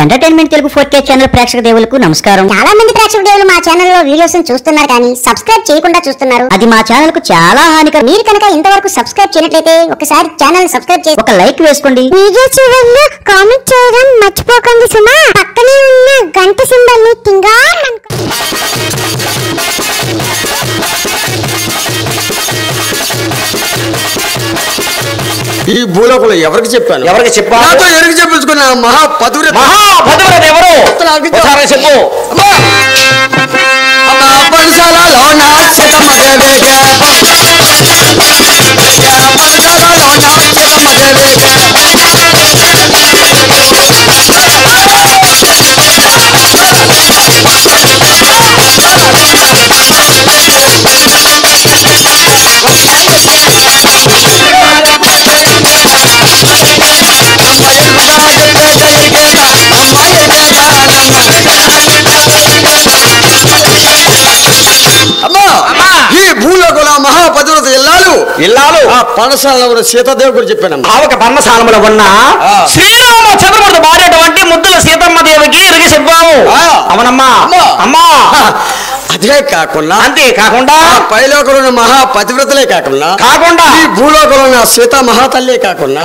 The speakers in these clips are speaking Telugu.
ఎంటర్టైన్మెంట్ తెలుగు 4K ఛానల్ ప్రేక్షక దేవులకు నమస్కారం. చాలా మంది ప్రేక్షక దేవులు మా ఛానల్ లో వీడియోస్ చూస్తున్నారు కానీ సబ్స్క్రైబ్ చేయకుండా చూస్తున్నారు. అది మా ఛానల్ కు చాలా హానికరం. మీరు కనుక ఇంతవరకు సబ్స్క్రైబ్ చేయనట్లయితే ఒకసారి ఛానల్ సబ్స్క్రైబ్ చేసి ఒక లైక్ వేసుకోండి. వీడియో చివరిలో కామెంట్ చేయడం మర్చిపోకండి సుమా. పక్కనే ఉన్న గంట సింబల్ ని టింగాన్ ఈ భూలోకంలో ఎవరికి చెప్పాను? ఎవరికి చెప్పాను? నాతో ఎవరికి చెప్పించుకున్న మహాపతివ్రత ఎవరు? ఒకసారి చెప్పు. పణశాలలో నా శతమగవేగ పణశాలలో నా శతమగవేగ ఈ భూలోకంలో మహాపతివ్రత ఇల్లాలు ఆ పణశాలలో ఉన్న సీతాదేవి గురించి చెప్పాను. ఆవక పర్ణశాలములో ఉన్న శ్రీరామ చంద్రమూర్తి భార్యటువంటి ముద్దుల సీతమ్మ దేవికి ఇరిగి చెప్పాము. అవునమ్మా. అమ్మా అదే కాకుండా అంతేకాకుండా పైలోకంలో ఉన్న మహాపతివ్రతలే కాకుండా ఈ భూలోకంలో ఉన్న సీతా మహాతల్లే కాకుండా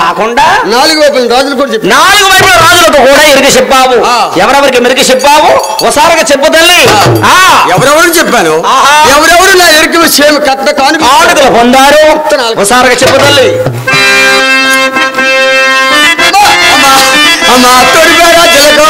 4 వైపుల రాజులు కూడా చెప్పి 4 వైపుల రాజులకు కూడా ఇరిగి చెప్పావు. ఎవరెవరికి మెరికి చెప్పావు? ఒకసారిగా చెప్పు తల్లి. ఎవరెవరు చెప్పాను? ఎవరెవరు నా ఎరికి విషయం కట్ట కానుకలు పొందారు? ఒకసారిగా చెప్పు తల్లి. అమ్మా తొడిపేరా జలకో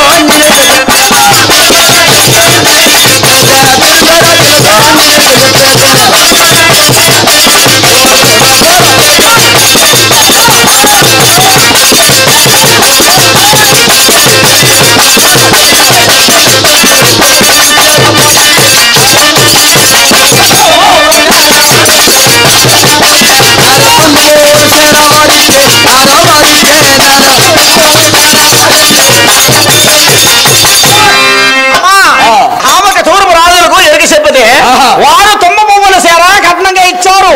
వారు తుమ్మ పువ్వుల సేర కట్నంగా ఇచ్చారు.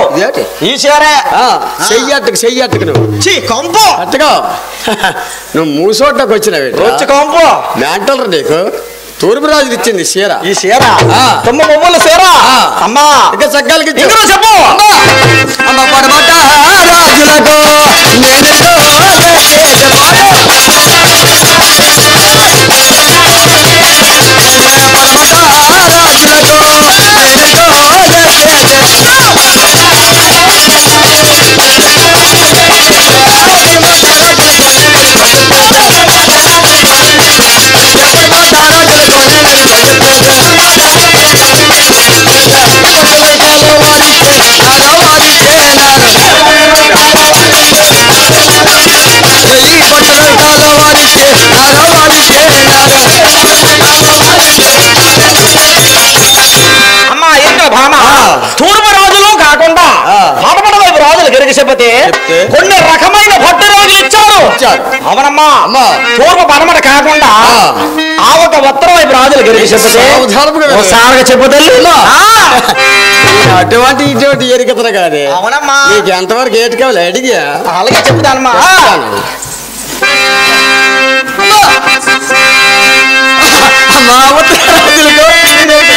ఈ సేరే చెయ్యట్టుకు నువ్వు కొంపు అట్టుగా నువ్వు మూసోడ్డకు వచ్చినవి వచ్చి కొంపు మ్యాంటల్ నీకు తూర్పు రాజులు ఇచ్చింది చీర. ఈ చీర తుమ్మ పువ్వుల సేర. అమ్మా ఇంకా చక్కాలకి చెప్పు. అమ్మ పడమట రాజులకు నేనెంతో తూర్పు రాజులు కాకుండా పడమట వైపు రాజులు గిరిగిసపోతే కొన్ని రకమైన భట్టు రాజులు ఇచ్చారు. అవునమ్మా. తూర్పు పడమట కాకుండా ఆ ఒక ఉత్తర వైపు రాజులు గిరిగిసపోతే చెప్పుతే అటువంటి ఇటువంటి ఎరికతన కాదే. అవునమ్మా. నీకు ఎంతవరకు ఏటి కావాలి అడిగా అలాగే చెప్తానమ్మా. మా ఉత్తర రాజులకు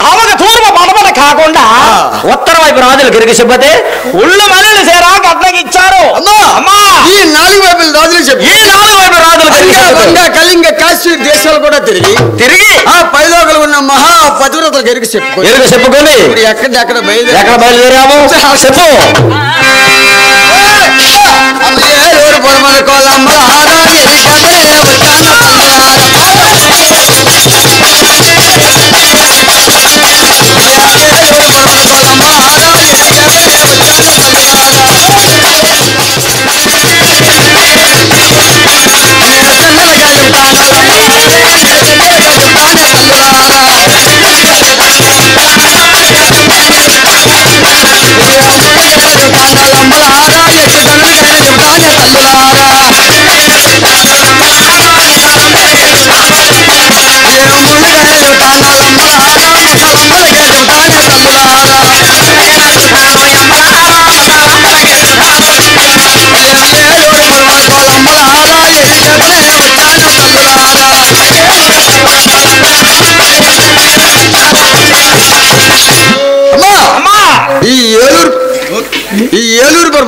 ఆమెకు తూర్పు పడమట కాకుండా ఉత్తర వైపు రాజులు గిరిగిసపోతే ఉళ్ళు మల్లెలు సేరా కట్నకి ఇచ్చారు. ఈ 4 వైపుల రాజులు చెప్పి ఈ 4 వైపుల రాజులు కళింగ కాశ్మీర్ దేశాలు కూడా తిరిగి ఆ పైలోకలు ఉన్న మహాపతివ్రతలు చెప్పుకొని ఎక్కడ బయలుదేరాము చెప్పు. పొరమల కోలమ్మ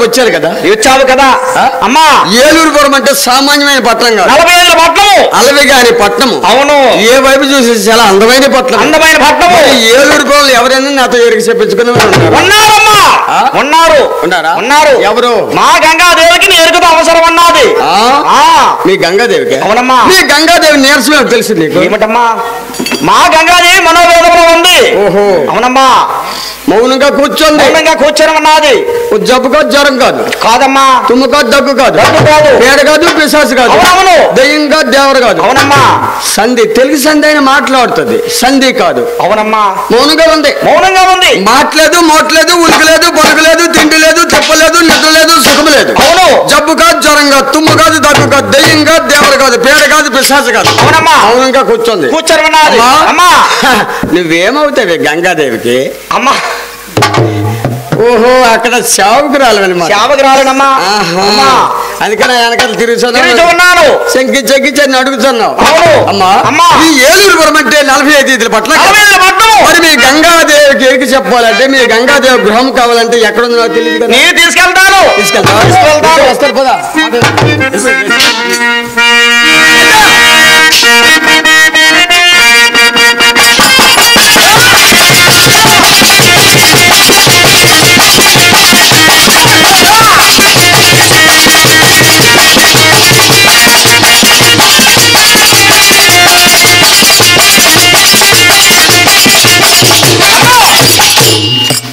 వచ్చారు కదా, వచ్చావు కదా అమ్మా. ఏలూరుపురం అంటే సామాన్యమైన పట్టణం కాదు, 40 పట్టణము, అలవిగాని పట్టణము. అవును, ఏ వైపు చూసి చాలా అందమైన పట్టణం, అందమైన పట్టణము. ఏలూరుపురం ఎవరైనా నాతో ఎరిగి చెప్పించుకుని ఉన్నారమ్మా. ఉన్నారు, ఉన్నారు. ఎవరు? మా గంగాదేవికి ఎరుగుత అవసరం ఉన్నది. మీ గంగాదేవికి? అవునమ్మా. మీ గంగాదేవి నీరసమే తెలుసు నీకు? ఏమిటమ్మా? మా గంగాదేవి మనోవేదంలో ఉంది. ఓహో, అవునమ్మా. మౌనంగా కూర్చోండి, మౌనంగా కూర్చోనమన్నది. జబ్బు కాదు, జ్వరం కాదు, కాదమ్మా. తుమ్ము కాదు, దగ్గు కాదు, పేడ కాదు, పిశాసు కాదు, అవును, దయ్యం కాదు, దేవరు కాదు. అవునమ్మా. సంధి, తెలుగు సంధి అయిన మాట్లాడుతుంది, సంధి కాదు. అవునమ్మా. మౌనంగా ఉంది, మౌనంగా ఉంది. మాట్లేదు, మోట్లేదు, ఉలుకులేదు, పలుకులేదు, తిండి లేదు, చెప్పలేదు, నిద్ర లేదు, సుఖం లేదు. అవును, జబ్బు కాదు, జ్వరం కాదు, తుమ్ము కాదు, దగ్గు కాదు, దయ్యం కాదు, దేవరు కాదు, పేడ కాదు, పిశాసు కాదు. అవునమ్మా. మౌనంగా కూర్చోండి, కూర్చోనమన్నది. అమ్మా, నువ్వేమవుతావి గంగాదేవికి? అమ్మా. ఓహో, అక్కడ శావకురాలనమాట. శావకురాలనమ్మా. అందుకని వెనకాల తిరుగుతున్నాను, శంకి చెక్కించని అడుగుతున్నావు. అమ్మా, ఈ ఏలూరుపురం అంటే 45 పట్ల. మరి మీ గంగాదేవికి ఎరికి చెప్పాలంటే, మీ గంగాదేవి గృహం కావాలంటే ఎక్కడ ఉందో నాకు తెలియదు కదా. నేను తీసుకెళ్తాను. వస్తారు పదా.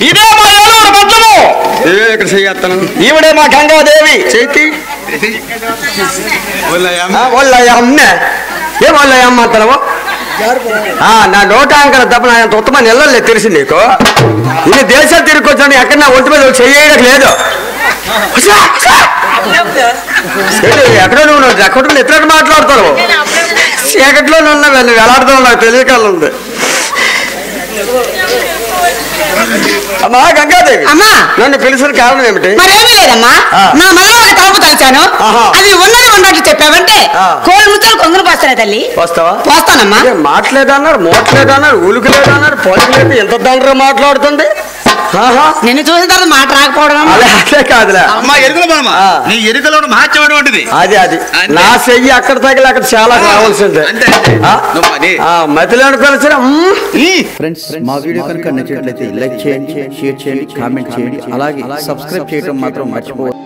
ఇదే మా ఏలూరు పట్టణము. ఇక్కడ చెయ్యత్తను. ఈవిడే మా గంగాదేవి. చేతి వాళ్ళమ్మ, ఏ వాళ్ళమ్మ అంటావు? నా నోటాంకర తప్ప నా ఉత్తమని వెళ్ళలే తెలిసి నీకు. ఇన్ని దేశాలు తిరుగుకొచ్చాను, ఎక్కడ నా ఒంటి మీద చెయ్యడం లేదు. ఎక్కడ నువ్వు ఎక్కడ ఎక్కడ మాట్లాడతావు? చీకట్లో ఉన్నా వెళ్ళాడుతావు, నాకు తెలియకల్లా ఉంది. అమ్మా గంగాదేవి, అమ్మా, నన్ను పిలిచిన కారణం ఏమిటి? మరేమీ లేదమ్మా, నా మనవరాలు తలుపు తలిచాను, అది ఉన్నది ఉన్నట్టు చెప్పావంటే కోళ్ళు ముచ్చలు కొంగులు పోస్తానే తల్లి. వస్తావా? పోస్తానమ్మా. మాట్లేదన్నారు, మోట్లేదన్నారు, ఉలుకులేదన్నారు, పొలుకులేదు, ఎంత దండ్ర మాట్లాడుతుంది. నిన్ను చూసిన తర్వాత మాట రాకపోవడం అదే కాదులే అమ్మా. ఎరుకల మనమా, నీ ఎరుకలో మహత్యం వంటిది. అది నా చెయ్యి అక్కడ తగిలి అక్కడ చాలా కావాల్సిందే. మతిలో ఫ్రెండ్స్, మా వీడియో కనుక నచ్చినట్లయితే లైక్ చేయండి, షేర్ చేయండి, కామెంట్ చేయండి, అలాగే సబ్స్క్రైబ్ చేయడం మాత్రం మర్చిపోవద్దు.